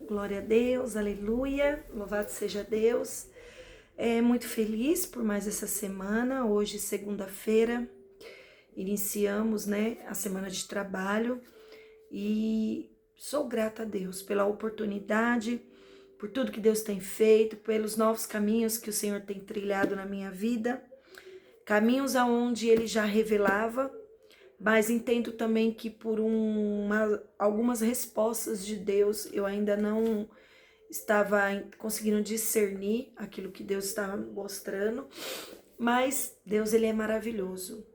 Glória a Deus, aleluia, louvado seja Deus. Muito feliz por mais essa semana. Hoje, segunda-feira, iniciamos, a semana de trabalho e sou grata a Deus pela oportunidade, por tudo que Deus tem feito, pelos novos caminhos que o Senhor tem trilhado na minha vida, caminhos aonde Ele já revelava, mas entendo também que por algumas respostas de Deus eu ainda não estava conseguindo discernir aquilo que Deus estava mostrando, mas Deus, Ele é maravilhoso.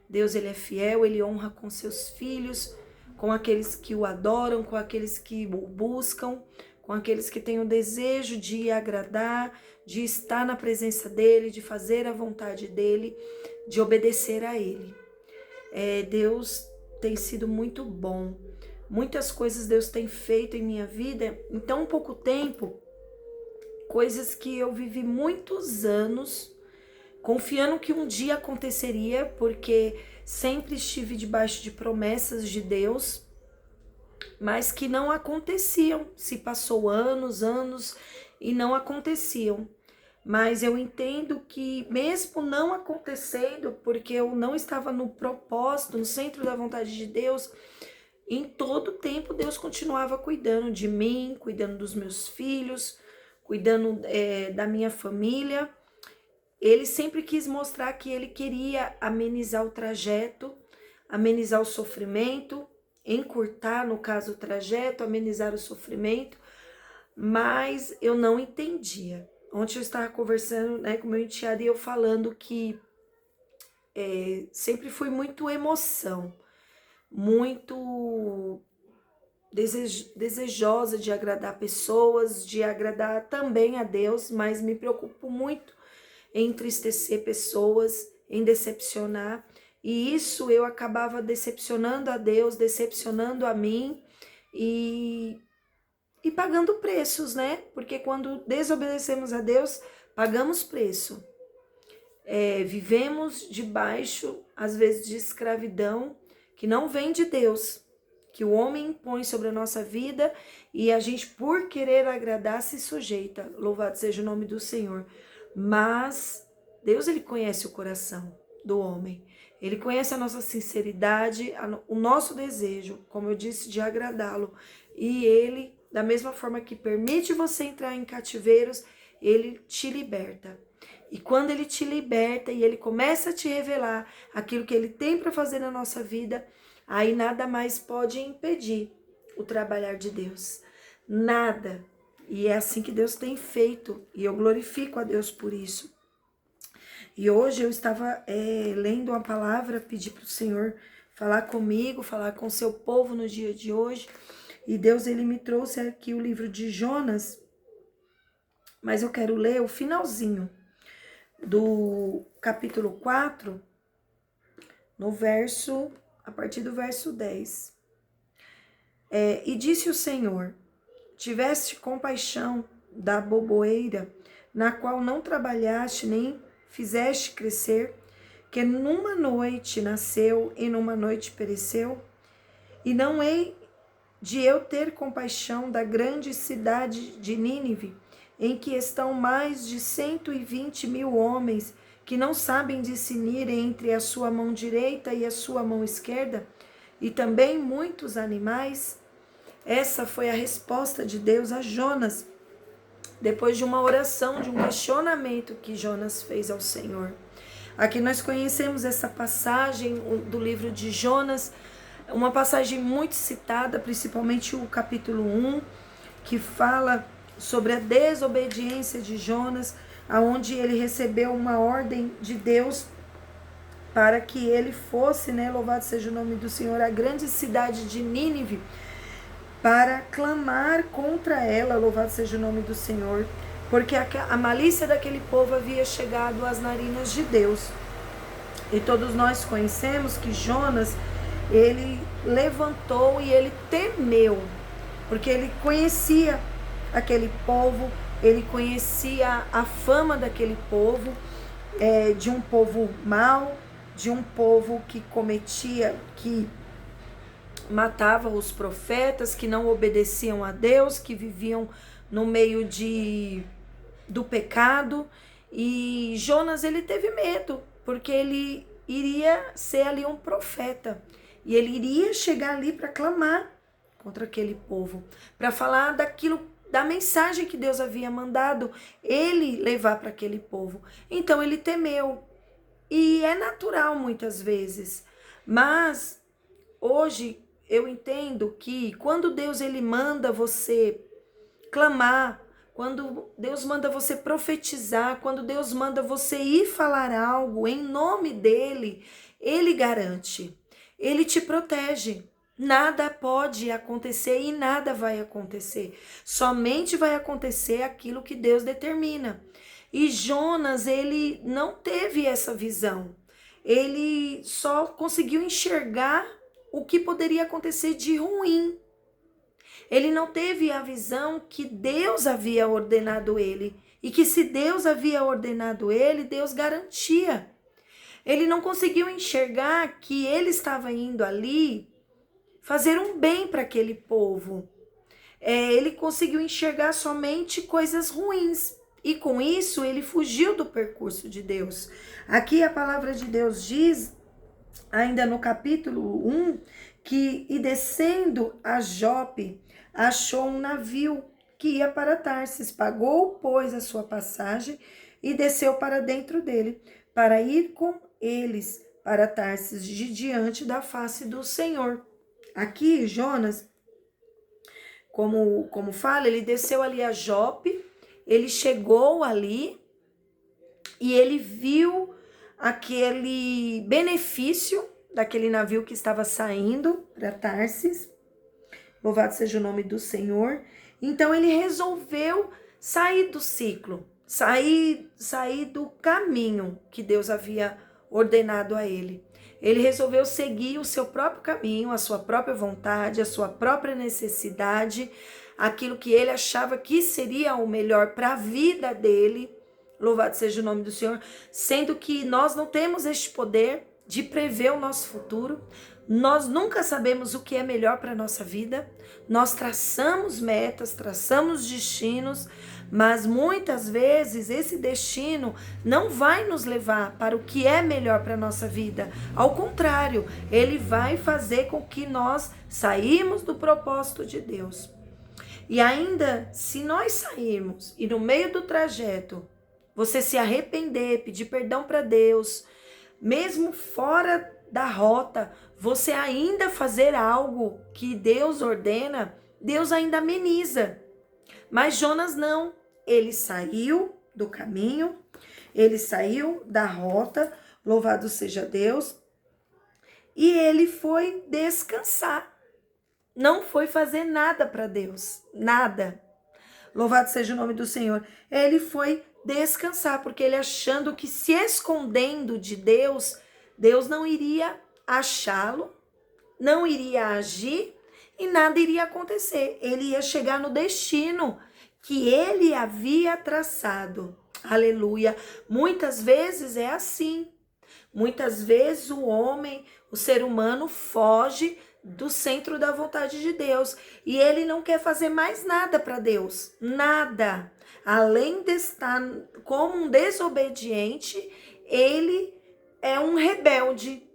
Deus, Ele é fiel, Ele honra com seus filhos, com aqueles que o adoram, com aqueles que o buscam, com aqueles que têm o desejo de agradar, de estar na presença dEle, de fazer a vontade dEle, de obedecer a Ele. Deus tem sido muito bom. Muitas coisas Deus tem feito em minha vida em tão pouco tempo, coisas que eu vivi muitos anos confiando que um dia aconteceria, porque sempre estive debaixo de promessas de Deus, mas que não aconteciam. Se passou anos e não aconteciam. Mas eu entendo que mesmo não acontecendo, porque eu não estava no propósito, no centro da vontade de Deus, em todo tempo Deus continuava cuidando de mim, cuidando dos meus filhos, cuidando da minha família. Ele sempre quis mostrar que Ele queria amenizar o trajeto, amenizar o sofrimento, encurtar, no caso, o trajeto, amenizar o sofrimento, mas eu não entendia. Ontem eu estava conversando com meu enteado e eu falando que sempre fui muito emoção, muito desejosa de agradar pessoas, de agradar também a Deus, mas me preocupo muito em entristecer pessoas, em decepcionar, e isso eu acabava decepcionando a Deus, decepcionando a mim e pagando preços, Porque quando desobedecemos a Deus, pagamos preço. Vivemos debaixo, às vezes, de escravidão que não vem de Deus, que o homem impõe sobre a nossa vida e a gente, por querer agradar, se sujeita. Louvado seja o nome do Senhor. Mas Deus, Ele conhece o coração do homem. Ele conhece a nossa sinceridade, o nosso desejo, como eu disse, de agradá-lo. E Ele, da mesma forma que permite você entrar em cativeiros, Ele te liberta. E quando Ele te liberta e Ele começa a te revelar aquilo que Ele tem para fazer na nossa vida, aí nada mais pode impedir o trabalhar de Deus. Nada. E é assim que Deus tem feito. E eu glorifico a Deus por isso. E hoje eu estava lendo uma palavra, pedi para o Senhor falar comigo, falar com o seu povo no dia de hoje. E Deus, Ele me trouxe aqui o livro de Jonas. Mas eu quero ler o finalzinho do capítulo 4, a partir do verso 10. E disse o Senhor: tiveste compaixão da boboeira, na qual não trabalhaste nem fizeste crescer, que numa noite nasceu e numa noite pereceu? E não hei de eu ter compaixão da grande cidade de Nínive, em que estão mais de 120.000 homens, que não sabem discernir entre a sua mão direita e a sua mão esquerda, e também muitos animais? Essa foi a resposta de Deus a Jonas, depois de uma oração, de um questionamento que Jonas fez ao Senhor. Aqui nós conhecemos essa passagem do livro de Jonas, uma passagem muito citada, principalmente o capítulo 1, que fala sobre a desobediência de Jonas, aonde ele recebeu uma ordem de Deus para que ele fosse, louvado seja o nome do Senhor, a grande cidade de Nínive, para clamar contra ela, louvado seja o nome do Senhor, porque a malícia daquele povo havia chegado às narinas de Deus. E todos nós conhecemos que Jonas, ele levantou e ele temeu, porque ele conhecia aquele povo, ele conhecia a fama daquele povo, de um povo mau, de um povo que matava os profetas que não obedeciam a Deus, que viviam no meio do pecado. E Jonas, ele teve medo, porque ele iria ser ali um profeta. E ele iria chegar ali para clamar contra aquele povo, para falar da mensagem que Deus havia mandado ele levar para aquele povo. Então ele temeu. E é natural muitas vezes. Mas hoje eu entendo que quando Deus ele manda você clamar, quando Deus manda você profetizar, quando Deus manda você ir falar algo em nome dele, ele garante, ele te protege. Nada pode acontecer e nada vai acontecer. Somente vai acontecer aquilo que Deus determina. E Jonas, ele não teve essa visão. Ele só conseguiu enxergar o que poderia acontecer de ruim. Ele não teve a visão que Deus havia ordenado ele. E que se Deus havia ordenado ele, Deus garantia. Ele não conseguiu enxergar que ele estava indo ali fazer um bem para aquele povo. Ele conseguiu enxergar somente coisas ruins. E com isso, ele fugiu do percurso de Deus. Aqui a palavra de Deus diz, ainda no capítulo 1, que e descendo a Jope, achou um navio que ia para Tarsis, pagou, pois, a sua passagem e desceu para dentro dele, para ir com eles para Tarsis, de diante da face do Senhor. Aqui, Jonas, como fala, ele desceu ali a Jope, ele chegou ali e ele viu aquele benefício daquele navio que estava saindo para Tarsis. Louvado seja o nome do Senhor. Então ele resolveu sair do ciclo, sair do caminho que Deus havia ordenado a ele. Ele resolveu seguir o seu próprio caminho, a sua própria vontade, a sua própria necessidade, aquilo que ele achava que seria o melhor para a vida dele. Louvado seja o nome do Senhor. Sendo que nós não temos este poder de prever o nosso futuro. Nós nunca sabemos o que é melhor para a nossa vida. Nós traçamos metas, traçamos destinos, mas muitas vezes esse destino não vai nos levar para o que é melhor para a nossa vida. Ao contrário, ele vai fazer com que nós saímos do propósito de Deus. E ainda, se nós sairmos e no meio do trajeto, você se arrepender, pedir perdão para Deus, mesmo fora da rota, você ainda fazer algo que Deus ordena, Deus ainda ameniza. Mas Jonas não, ele saiu do caminho, ele saiu da rota, louvado seja Deus, e ele foi descansar. Não foi fazer nada para Deus, nada. Louvado seja o nome do Senhor. Ele foi descansar, porque ele achando que se escondendo de Deus, Deus não iria achá-lo, não iria agir e nada iria acontecer. Ele ia chegar no destino que ele havia traçado. Aleluia. Muitas vezes é assim. Muitas vezes o homem, o ser humano foge do centro da vontade de Deus e ele não quer fazer mais nada para Deus, nada. Além de estar como um desobediente, ele é um rebelde.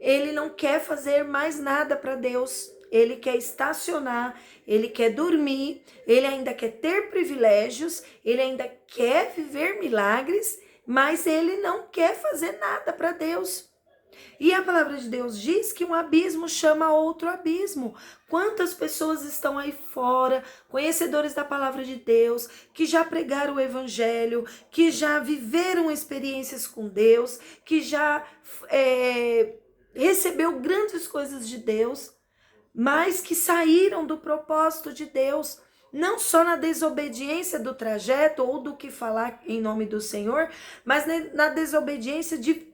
Ele não quer fazer mais nada para Deus. Ele quer estacionar, ele quer dormir, ele ainda quer ter privilégios, ele ainda quer viver milagres, mas ele não quer fazer nada para Deus. E a palavra de Deus diz que um abismo chama outro abismo. Quantas pessoas estão aí fora, conhecedores da palavra de Deus, que já pregaram o evangelho, que já viveram experiências com Deus, que já recebeu grandes coisas de Deus, mas que saíram do propósito de Deus, não só na desobediência do trajeto ou do que falar em nome do Senhor, mas na desobediência de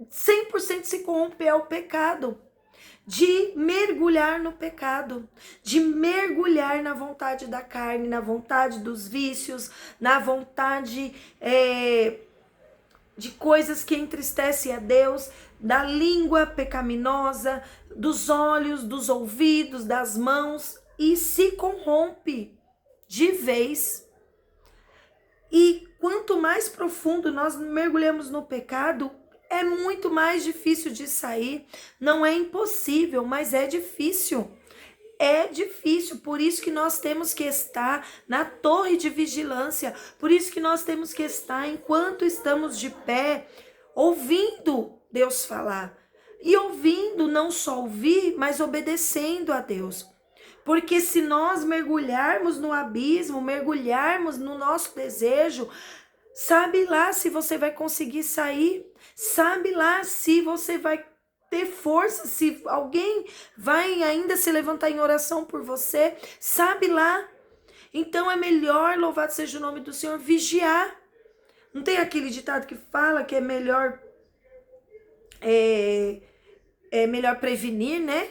100% se corromper ao pecado, de mergulhar no pecado, de mergulhar na vontade da carne, na vontade dos vícios, na vontade de coisas que entristecem a Deus, da língua pecaminosa, dos olhos, dos ouvidos, das mãos, e se corrompe de vez. E quanto mais profundo nós mergulhamos no pecado, é muito mais difícil de sair. Não é impossível, mas é difícil. É difícil, por isso que nós temos que estar na torre de vigilância, por isso que nós temos que estar, enquanto estamos de pé, ouvindo Deus falar. E ouvindo, não só ouvir, mas obedecendo a Deus. Porque se nós mergulharmos no abismo, mergulharmos no nosso desejo, sabe lá se você vai conseguir sair, sabe lá se você vai ter força, se alguém vai ainda se levantar em oração por você, sabe lá. Então é melhor, louvado seja o nome do Senhor, vigiar. Não tem aquele ditado que fala que é melhor prevenir, né,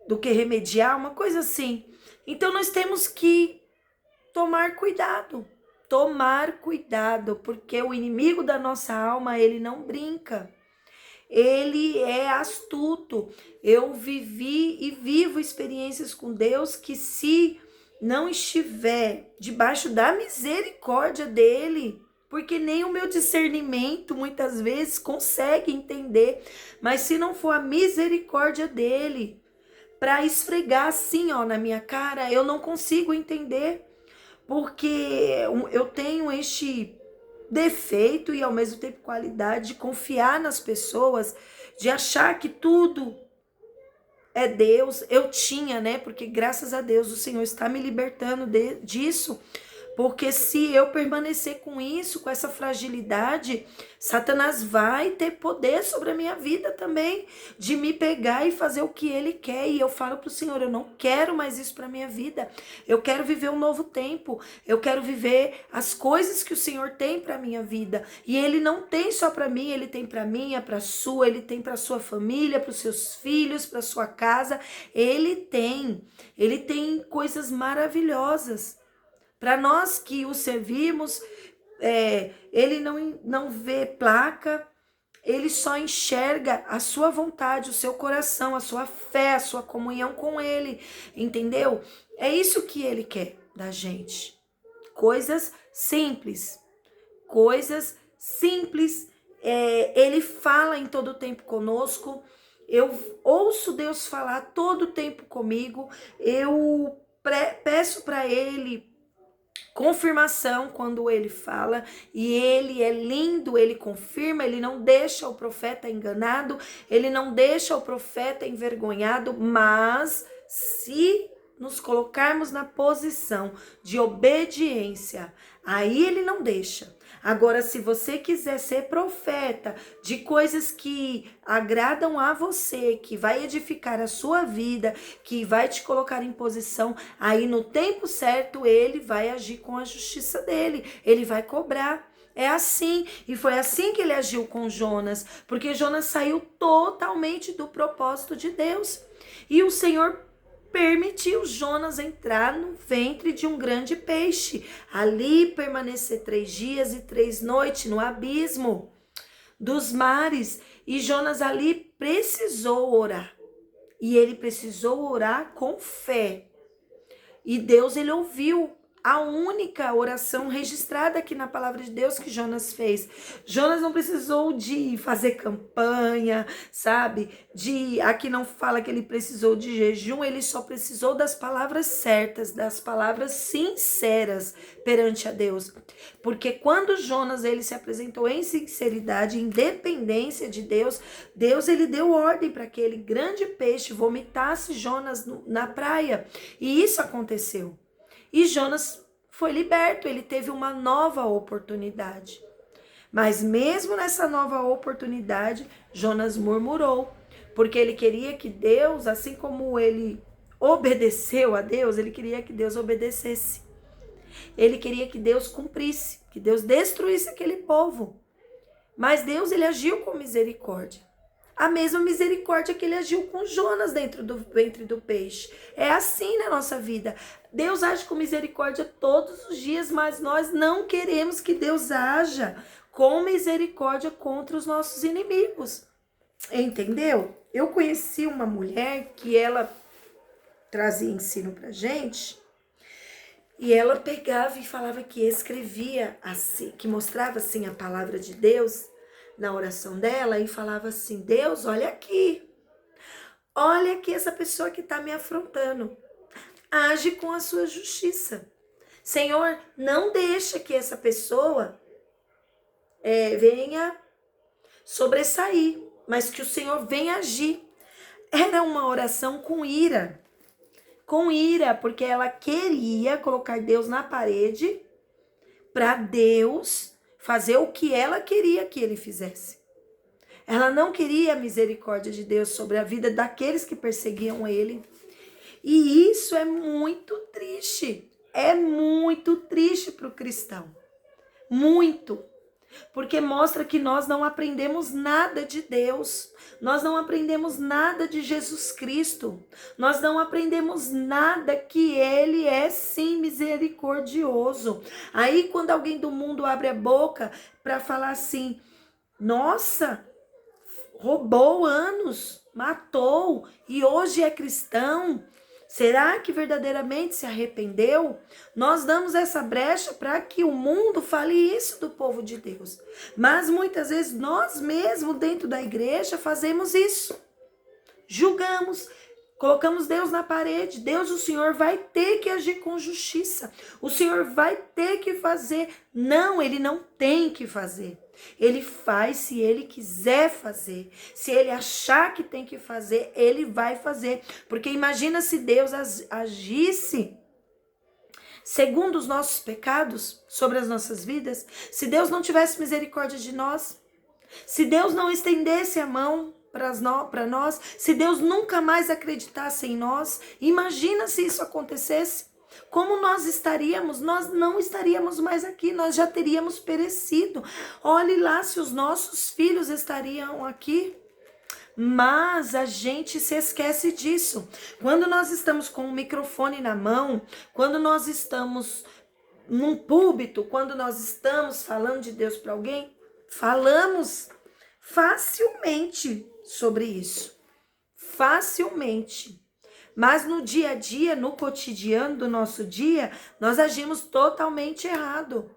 do que remediar, uma coisa assim. Então nós temos que tomar cuidado, porque o inimigo da nossa alma, ele não brinca. Ele é astuto. Eu vivi e vivo experiências com Deus que, se não estiver debaixo da misericórdia dele, porque nem o meu discernimento muitas vezes consegue entender, mas se não for a misericórdia dele para esfregar assim, ó, na minha cara, eu não consigo entender, porque eu tenho este defeito e ao mesmo tempo qualidade de confiar nas pessoas, de achar que tudo é Deus. Eu tinha, né? Porque graças a Deus o Senhor está me libertando disso. Porque se eu permanecer com isso, com essa fragilidade, Satanás vai ter poder sobre a minha vida também, de me pegar e fazer o que ele quer. E eu falo para o Senhor, eu não quero mais isso para a minha vida. Eu quero viver um novo tempo. Eu quero viver as coisas que o Senhor tem para a minha vida. E ele não tem só para mim, ele tem para minha, para a sua, ele tem para a sua família, para os seus filhos, para a sua casa. Ele tem coisas maravilhosas. Para nós que o servimos, ele não vê placa, ele só enxerga a sua vontade, o seu coração, a sua fé, a sua comunhão com ele, entendeu? É isso que ele quer da gente. Coisas simples. Ele fala em todo tempo conosco, eu ouço Deus falar todo tempo comigo, eu peço para ele confirmação quando ele fala, e ele é lindo, ele confirma, ele não deixa o profeta enganado, ele não deixa o profeta envergonhado, mas se nos colocarmos na posição de obediência, aí ele não deixa. Agora, se você quiser ser profeta de coisas que agradam a você, que vai edificar a sua vida, que vai te colocar em posição, aí no tempo certo ele vai agir com a justiça dele, ele vai cobrar. É assim, e foi assim que ele agiu com Jonas, porque Jonas saiu totalmente do propósito de Deus. E o Senhor permitiu Jonas entrar no ventre de um grande peixe, ali permanecer 3 dias e 3 noites no abismo dos mares. E Jonas ali precisou orar. E ele precisou orar com fé. E Deus, ele ouviu a única oração registrada aqui na palavra de Deus que Jonas fez. Jonas não precisou de fazer campanha, sabe? Aqui não fala que ele precisou de jejum, ele só precisou das palavras certas, das palavras sinceras perante a Deus. Porque quando Jonas ele se apresentou em sinceridade, em dependência de Deus, Deus ele deu ordem para que aquele grande peixe vomitasse Jonas na praia. E isso aconteceu. E Jonas foi liberto, ele teve uma nova oportunidade. Mas mesmo nessa nova oportunidade, Jonas murmurou, porque ele queria que Deus, assim como ele obedeceu a Deus, ele queria que Deus obedecesse. Ele queria que Deus cumprisse, que Deus destruísse aquele povo. Mas Deus, ele agiu com misericórdia. a mesma misericórdia que ele agiu com Jonas dentro do ventre do peixe. É assim na nossa vida. Deus age com misericórdia todos os dias, mas nós não queremos que Deus haja com misericórdia contra os nossos inimigos. Entendeu? Eu conheci uma mulher que ela trazia ensino pra gente, e ela pegava e falava que escrevia assim, que mostrava assim a palavra de Deus na oração dela e falava assim: Deus, olha aqui essa pessoa que está me afrontando, age com a sua justiça. Senhor, não deixa que essa pessoa venha sobressair, mas que o Senhor venha agir. Era uma oração com ira, porque ela queria colocar Deus na parede para Deus fazer o que ela queria que ele fizesse. Ela não queria a misericórdia de Deus sobre a vida daqueles que perseguiam ele. E isso é muito triste. É muito triste para o cristão. Muito. Porque mostra que nós não aprendemos nada de Deus. Nós não aprendemos nada de Jesus Cristo. Nós não aprendemos nada que ele é sim misericordioso. Aí quando alguém do mundo abre a boca para falar assim: nossa, roubou anos, matou e hoje é cristão, será que verdadeiramente se arrependeu? Nós damos essa brecha para que o mundo fale isso do povo de Deus. Mas muitas vezes nós mesmos dentro da igreja fazemos isso. Julgamos, colocamos Deus na parede. Deus, o Senhor vai ter que agir com justiça. O Senhor vai ter que fazer. Não, ele não tem que fazer. Ele faz se ele quiser fazer. Se ele achar que tem que fazer, ele vai fazer. Porque imagina se Deus agisse segundo os nossos pecados sobre as nossas vidas. Se Deus não tivesse misericórdia de nós. Se Deus não estendesse a mão para nós. Se Deus nunca mais acreditasse em nós. Imagina se isso acontecesse. Como nós estaríamos? Nós não estaríamos mais aqui, nós já teríamos perecido. Olhe lá se os nossos filhos estariam aqui. Mas a gente se esquece disso. Quando nós estamos com o microfone na mão, quando nós estamos num púlpito, quando nós estamos falando de Deus para alguém, falamos facilmente sobre isso. Facilmente. Mas no dia a dia, no cotidiano do nosso dia, nós agimos totalmente errado.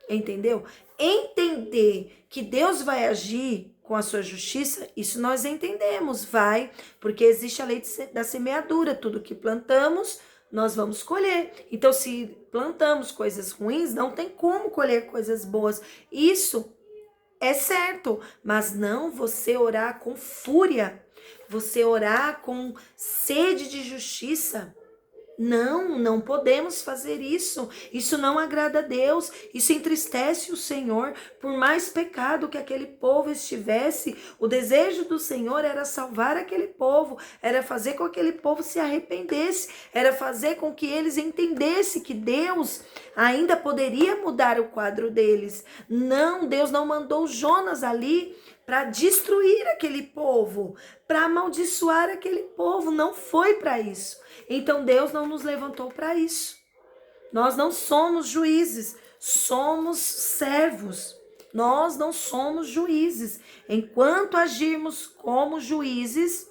Entendeu? Entender que Deus vai agir com a sua justiça, isso nós entendemos, vai, porque existe a lei da semeadura, tudo que plantamos, nós vamos colher. Então, se plantamos coisas ruins, não tem como colher coisas boas. Isso é certo, mas não você orar com fúria. Você orar com sede de justiça. Não podemos fazer isso. Isso não agrada a Deus. Isso entristece o Senhor. Por mais pecado que aquele povo estivesse, o desejo do Senhor era salvar aquele povo. Era fazer com que aquele povo se arrependesse. Era fazer com que eles entendessem que Deus ainda poderia mudar o quadro deles. Não, Deus não mandou Jonas ali para destruir aquele povo, para amaldiçoar aquele povo, não foi para isso. Então Deus não nos levantou para isso. Nós não somos juízes, somos servos. Nós não somos juízes. Enquanto agirmos como juízes,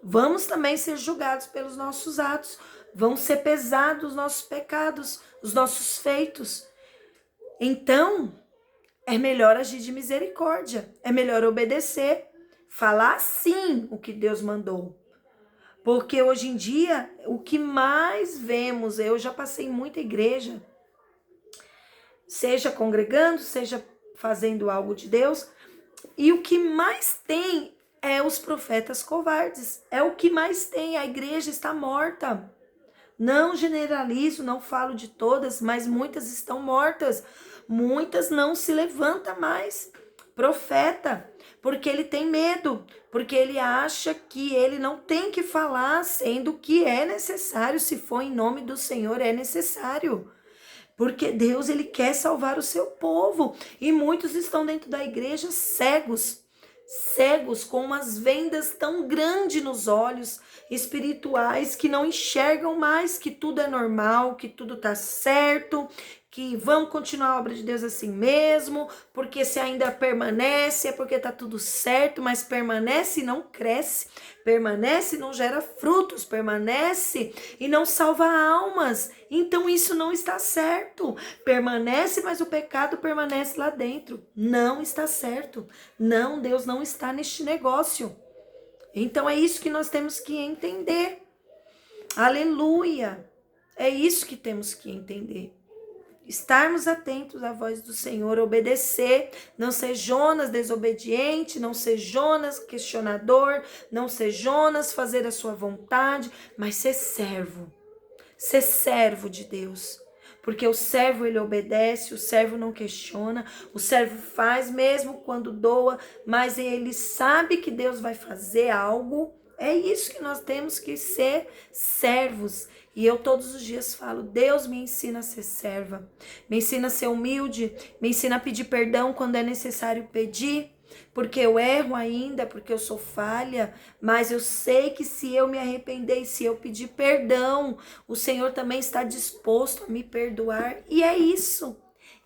vamos também ser julgados pelos nossos atos, vão ser pesados os nossos pecados, os nossos feitos. Então, é melhor agir de misericórdia, é melhor obedecer, falar sim o que Deus mandou. Porque hoje em dia, o que mais vemos, eu já passei em muita igreja, seja congregando, seja fazendo algo de Deus, e o que mais tem é os profetas covardes, é o que mais tem, a igreja está morta. Não generalizo, não falo de todas, mas muitas estão mortas. Muitas não se levantam mais. Profeta, porque ele tem medo, porque ele acha que ele não tem que falar, sendo que é necessário, se for em nome do Senhor, é necessário. Porque Deus, ele quer salvar o seu povo. E muitos estão dentro da igreja cegos, cegos com umas vendas tão grandes nos olhos espirituais que não enxergam mais que tudo é normal, que tudo tá certo, que vamos continuar a obra de Deus assim mesmo, porque se ainda permanece é porque tá tudo certo, mas permanece e não cresce, permanece e não gera frutos, permanece e não salva almas. Então isso não está certo. Permanece, mas o pecado permanece lá dentro. Não está certo. Não, Deus não está neste negócio. Então é isso que nós temos que entender. Aleluia! É isso que temos que entender. Estarmos atentos à voz do Senhor, obedecer, não ser Jonas desobediente, não ser Jonas questionador, não ser Jonas fazer a sua vontade, mas ser servo de Deus. Porque o servo ele obedece, o servo não questiona, o servo faz mesmo quando doa, mas ele sabe que Deus vai fazer algo. É isso que nós temos que ser servos. E eu todos os dias falo, Deus me ensina a ser serva, me ensina a ser humilde, me ensina a pedir perdão quando é necessário pedir, porque eu erro ainda, porque eu sou falha, mas eu sei que se eu me arrepender e se eu pedir perdão, o Senhor também está disposto a me perdoar. E é isso.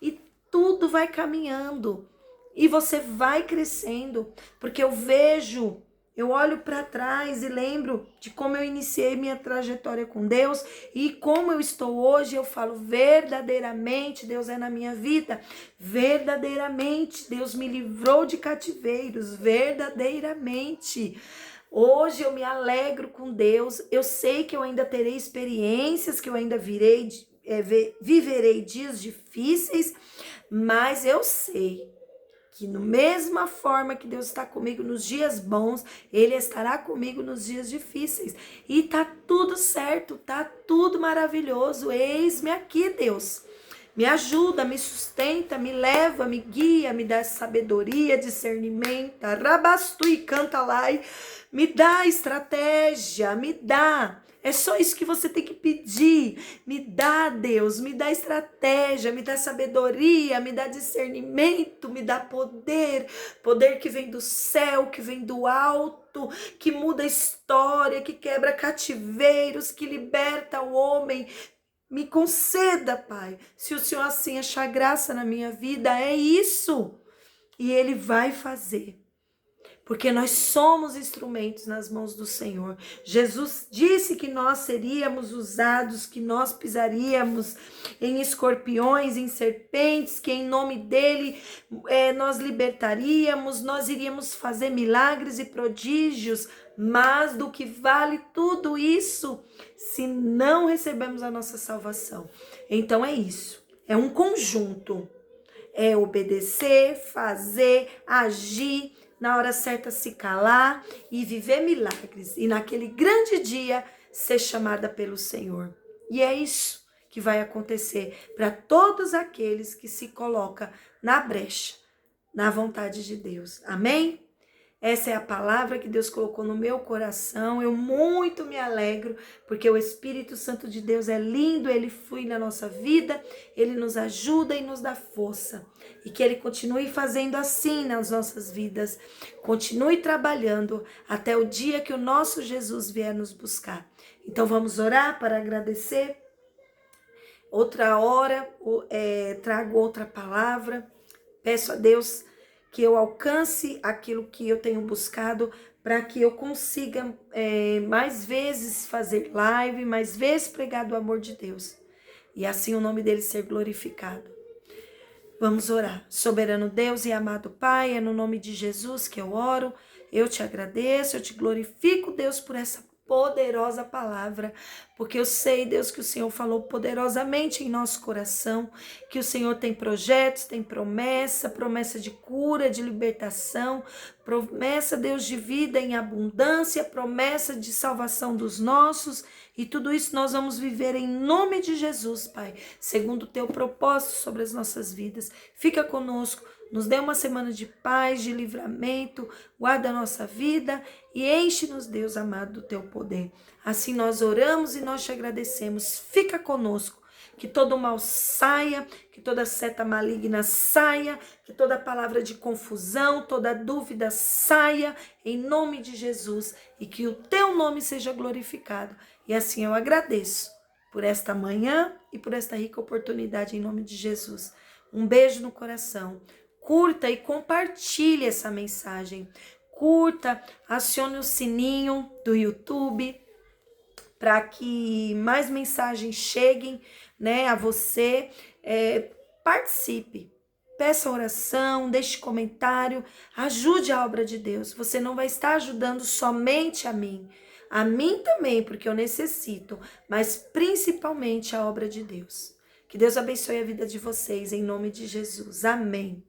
E tudo vai caminhando. E você vai crescendo, porque eu olho para trás e lembro de como eu iniciei minha trajetória com Deus e como eu estou hoje. Eu falo, verdadeiramente Deus é na minha vida, verdadeiramente Deus me livrou de cativeiros, verdadeiramente. Hoje eu me alegro com Deus, eu sei que eu ainda terei experiências, que eu ainda viverei dias difíceis, mas eu sei que na mesma forma que Deus está comigo nos dias bons, Ele estará comigo nos dias difíceis. E tá tudo certo, tá tudo maravilhoso. Eis-me aqui, Deus. Me ajuda, me sustenta, me leva, me guia, me dá sabedoria, discernimento. Rabastu e canta lá, me dá estratégia, me dá. É só isso que você tem que pedir. Me dá, Deus, me dá estratégia, me dá sabedoria, me dá discernimento, me dá poder. Poder que vem do céu, que vem do alto, que muda a história, que quebra cativeiros, que liberta o homem. Me conceda, Pai, se o Senhor assim achar graça na minha vida, é isso. E Ele vai fazer. Porque nós somos instrumentos nas mãos do Senhor. Jesus disse que nós seríamos usados, que nós pisaríamos em escorpiões, em serpentes, que em nome dele nós libertaríamos, nós iríamos fazer milagres e prodígios. Mas do que vale tudo isso se não recebemos a nossa salvação? Então é isso, é um conjunto. É obedecer, fazer, agir, na hora certa se calar e viver milagres. E naquele grande dia ser chamada pelo Senhor. E é isso que vai acontecer para todos aqueles que se colocam na brecha, na vontade de Deus. Amém? Essa é a palavra que Deus colocou no meu coração. Eu muito me alegro, porque o Espírito Santo de Deus é lindo, ele flui na nossa vida, ele nos ajuda e nos dá força. E que ele continue fazendo assim nas nossas vidas. Continue trabalhando até o dia que o nosso Jesus vier nos buscar. Então vamos orar para agradecer. Outra hora, trago outra palavra. Peço a Deus que eu alcance aquilo que eu tenho buscado, para que eu consiga mais vezes fazer live, mais vezes pregar do amor de Deus. E assim o nome dele ser glorificado. Vamos orar. Soberano Deus e amado Pai, é no nome de Jesus que eu oro. Eu te agradeço, eu te glorifico, Deus, por essa poderosa palavra, porque eu sei, Deus, que o Senhor falou poderosamente em nosso coração, que o Senhor tem projetos, tem promessa de cura, de libertação, promessa, Deus, de vida em abundância, promessa de salvação dos nossos, e tudo isso nós vamos viver em nome de Jesus, Pai, segundo o teu propósito sobre as nossas vidas. Fica conosco, nos dê uma semana de paz, de livramento, guarda a nossa vida e enche-nos, Deus amado, do teu poder. Assim nós oramos e nós te agradecemos. Fica conosco, Que todo mal saia, que toda seta maligna saia, que toda palavra de confusão, toda dúvida saia, em nome de Jesus, e que o teu nome seja glorificado. E assim eu agradeço por esta manhã e por esta rica oportunidade em nome de Jesus. Um beijo no coração. Curta e compartilhe essa mensagem. Curta, acione o sininho do YouTube para que mais mensagens cheguem, né, a você. Participe, peça oração, deixe comentário, ajude a obra de Deus. Você não vai estar ajudando somente a mim também, porque eu necessito, mas principalmente a obra de Deus. Que Deus abençoe a vida de vocês, em nome de Jesus. Amém.